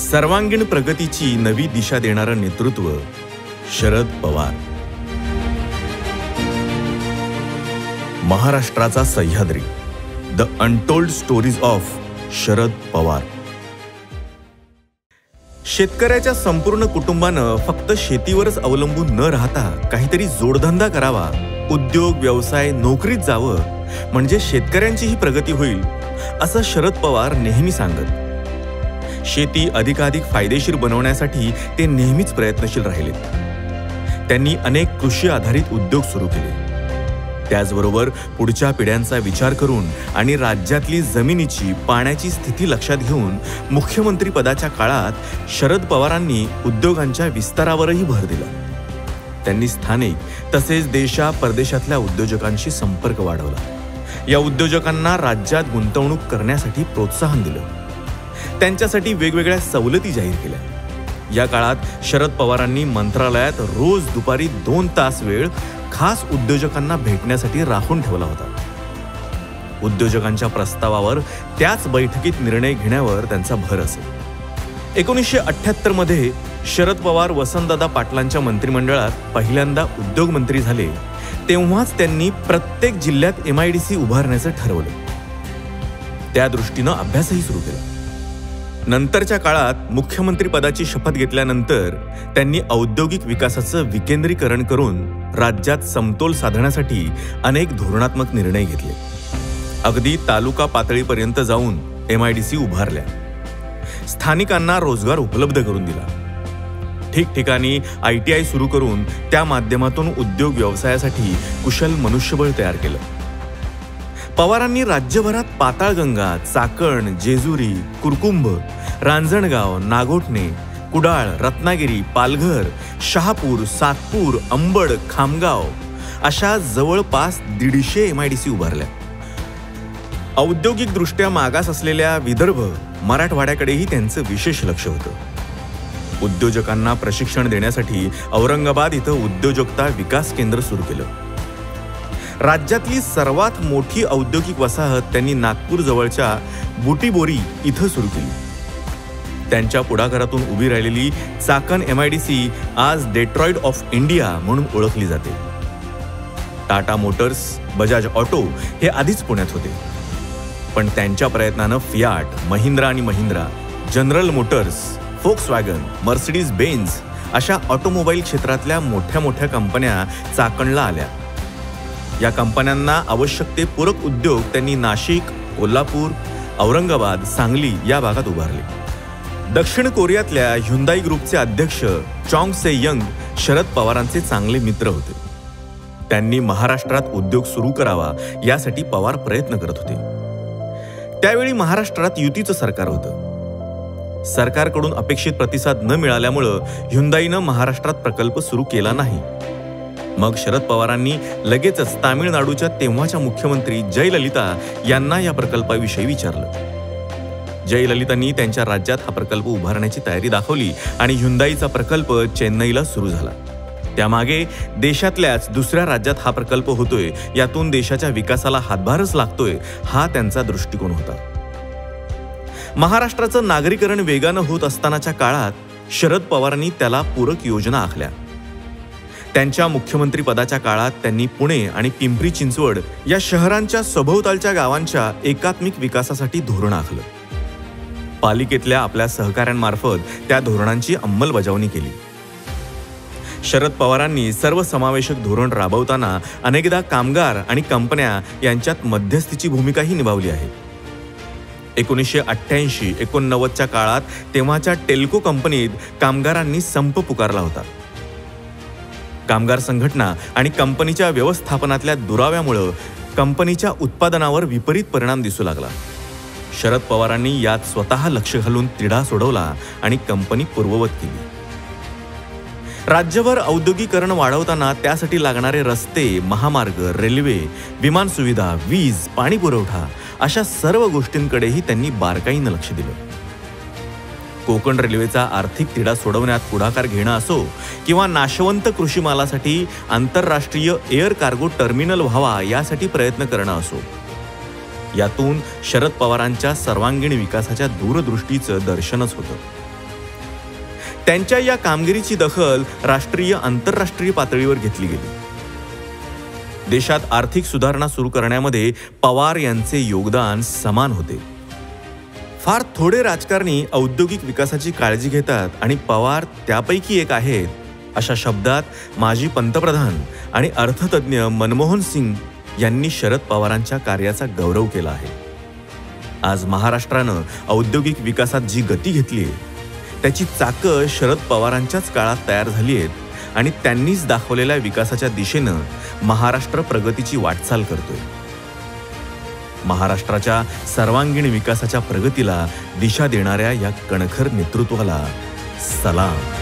सर्वांगीण प्रगतीची नवी दिशा देणारं नेतृत्व शरद पवार. महाराष्ट्राचा Sahyadri, the untold stories of Sharad Pawar. शेतकऱ्याच्या संपूर्ण कुटुंबानं फक्त शेतीवरच अवलंबून न राहता काहीतरी जोडधंदा करावा, उद्योग व्यवसाय नोकरीत जावं, म्हणजे शेतकऱ्यांचीही प्रगती होईल, असं शरद पवार नेहमी सांगत. शेती अधिकाधिक फायदेशीर बनवण्यासाठी ते नेहमीच प्रयत्नशील राहिले. त्यांनी अनेक कृषी आधारित उद्योग सुरू केले. त्याचबरोबर पुढच्या पिढ्यांचा विचार करून आणि राज्यातली जमिनीची पाण्याची स्थिती लक्षात घेऊन मुख्यमंत्री पदाच्या काळात शरद पवारांनी उद्योगांच्या विस्तारावरही भर दिला. त्यांनी स्थानिक तसेच परदेशातल्या उद्योजकांशी संपर्क वाढवला. या उद्योजकांना राज्यात गुंतवणूक करण्यासाठी प्रोत्साहन दिलं. त्यांच्यासाठी वेगवेगळ्या सवलती जाहीर केल्या. या काळात शरद पवारांनी मंत्रालयात रोज दुपारी 2 तास वेळ खास उद्योजकांना भेटण्यासाठी राखून ठेवला होता. उद्योजकांच्या प्रस्तावावर त्याच बैठकीत निर्णय घेण्यावर त्यांचा भर असे. 1978 मध्ये शरद पवार वसंतदादा पाटलांच्या मंत्रिमंडळात पहिल्यांदा उद्योगमंत्री झाले. तेव्हाच त्यांनी प्रत्येक जिल्ह्यात MIDC उभारण्याचं ठरवलं. त्या दृष्टीनं अभ्यासही सुरू केला. नंतरच्या काळात मुख्यमंत्री पदाची शपथ घेतल्यानंतर त्यांनी औद्योगिक विकासाचं विकेंद्रीकरण करून राज्यात समतोल साधण्यासाठी अनेक धोरणात्मक निर्णय घेतले. अगदी तालुका पातळीपर्यंत जाऊन MIDC उभारल्या. स्थानिकांना रोजगार उपलब्ध करून दिला. ठिकठिकाणी ITI सुरू करून त्या माध्यमातून उद्योग व्यवसायासाठी कुशल मनुष्यबळ तयार केलं. पवारांनी राज्यभरात पाताळगंगा, चाकण, जेजुरी, कुरकुंभ, रांजणगाव, नागोठणे, कुडाळ, रत्नागिरी, पालघर, शहापूर, सातपूर, अंबड, खामगाव अशा जवळपास 150 MIDC उभारल्या. औद्योगिकदृष्ट्या मागास असलेल्या विदर्भ, मराठवाड्याकडेही त्यांचं विशेष लक्ष होतं. उद्योजकांना प्रशिक्षण देण्यासाठी औरंगाबाद इथं उद्योजकता विकास केंद्र सुरू केलं. राज्यातली सर्वात मोठी औद्योगिक वसाहत त्यांनी नागपूर जवळच्या बुटीबोरी इथं सुरू केली. त्यांच्या पुढाकारातून उभी राहिलेली चाकण MIDC आज डेट्रॉइट ऑफ इंडिया म्हणून ओळखली जाते. टाटा मोटर्स, बजाज ऑटो हे आधीच पुण्यात होते, पण त्यांच्या प्रयत्नानं फियाट, महिंद्रा आणि Mahindra, general Motors, Volkswagen, Mercedes Benz अशा ऑटोमोबाईल क्षेत्रातल्या मोठ्या मोठ्या कंपन्या चाकणला आल्या. या कंपन्यांना आवश्यक ते पूरक उद्योग त्यांनी नाशिक, कोल्हापूर, औरंगाबाद, सांगली या भागात उभारले. दक्षिण कोरियातल्या ह्युंदाई ग्रुपचे अध्यक्ष चॉंग से यंग शरद पवारांचे चांगले मित्र होते. त्यांनी महाराष्ट्रात उद्योग सुरू करावा यासाठी पवार प्रयत्न करत होते. त्यावेळी महाराष्ट्रात युतीचं सरकार होतं. सरकारकडून अपेक्षित प्रतिसाद न मिळाल्यामुळं ह्युंदाईनं महाराष्ट्रात प्रकल्प सुरू केला नाही. मग शरद पवारांनी लगेचच तामिळनाडूच्या तेव्हाच्या मुख्यमंत्री जयललिता यांना या प्रकल्पाविषयी विचारलं. जयललितांनी त्यांच्या राज्यात हा प्रकल्प उभारण्याची तयारी दाखवली आणि ह्युंदाईचा प्रकल्प चेन्नईला सुरू झाला. त्यामागे देशातल्याच दुसऱ्या राज्यात हा प्रकल्प होतोय, यातून देशाच्या विकासाला हातभारच लागतोय, हा त्यांचा दृष्टिकोन होता. महाराष्ट्राचं नागरीकरण वेगानं होत असतानाच्या काळात शरद पवारांनी त्याला पूरक योजना आखल्या. त्यांच्या मुख्यमंत्री पदाच्या काळात त्यांनी पुणे आणि पिंपरी चिंचवड या शहरांच्या सभोवतालच्या गावांच्या एकात्मिक विकासासाठी धोरण आखलं. पालिकेतल्या आपल्या सहकाऱ्यांमार्फत त्या धोरणांची अंमलबजावणी केली. शरद पवारांनी सर्वसमावेशक धोरण राबवताना अनेकदा कामगार आणि कंपन्या यांच्यात मध्यस्थीची भूमिकाही निभावली आहे. 1988-89च्या काळात तेव्हाच्या टेल्को कंपनीत कामगारांनी संप पुकारला होता. कामगार संघटना आणि कंपनीच्या व्यवस्थापनातल्या दुराव्यामुळे कंपनीच्या उत्पादनावर विपरीत परिणाम दिसू लागला. शरद पवारांनी यात स्वतः लक्ष घालून तिढा सोडवला आणि कंपनी पूर्ववत केली. राज्यभर औद्योगिकरण वाढवताना त्यासाठी लागणारे रस्ते, महामार्ग, रेल्वे, विमान सुविधा, वीज, पाणी पुरवठा अशा सर्व गोष्टींकडेही त्यांनी बारकाईनं लक्ष दिलं. कोकण रेल्वेचा आर्थिक तिढा सोडवण्यात पुढाकार घेणं असो किंवा नाशवंत कृषी मालासाठी आंतरराष्ट्रीय एअर कार्गो टर्मिनल व्हावा यासाठी प्रयत्न करणं असो, यातून शरद पवारांच्या सर्वांगीण विकासाच्या दूरदृष्टीचं दर्शनच होतं. त्यांच्या या कामगिरीची दखल राष्ट्रीय आंतरराष्ट्रीय पातळीवर घेतली गेली. देशात आर्थिक सुधारणा सुरू करण्यामध्ये पवार यांचे योगदान समान होते. फार थोडे राजकारणी औद्योगिक विकासाची काळजी घेतात आणि पवार त्यापैकी एक आहेत, अशा शब्दात माजी पंतप्रधान आणि अर्थतज्ञ मनमोहन सिंग यांनी शरद पवारांच्या कार्याचा गौरव केला आहे. आज महाराष्ट्रानं औद्योगिक विकासात जी गती घेतली आहे त्याची चाकं शरद पवारांच्याच काळात तयार झाली आहेत आणि त्यांनीच दाखवलेल्या विकासाच्या दिशेनं महाराष्ट्र प्रगतीची वाटचाल करतोय. महाराष्ट्राच्या सर्वांगीण विकासाच्या प्रगतीला दिशा देणाऱ्या या कणखर नेतृत्वाला सलाम.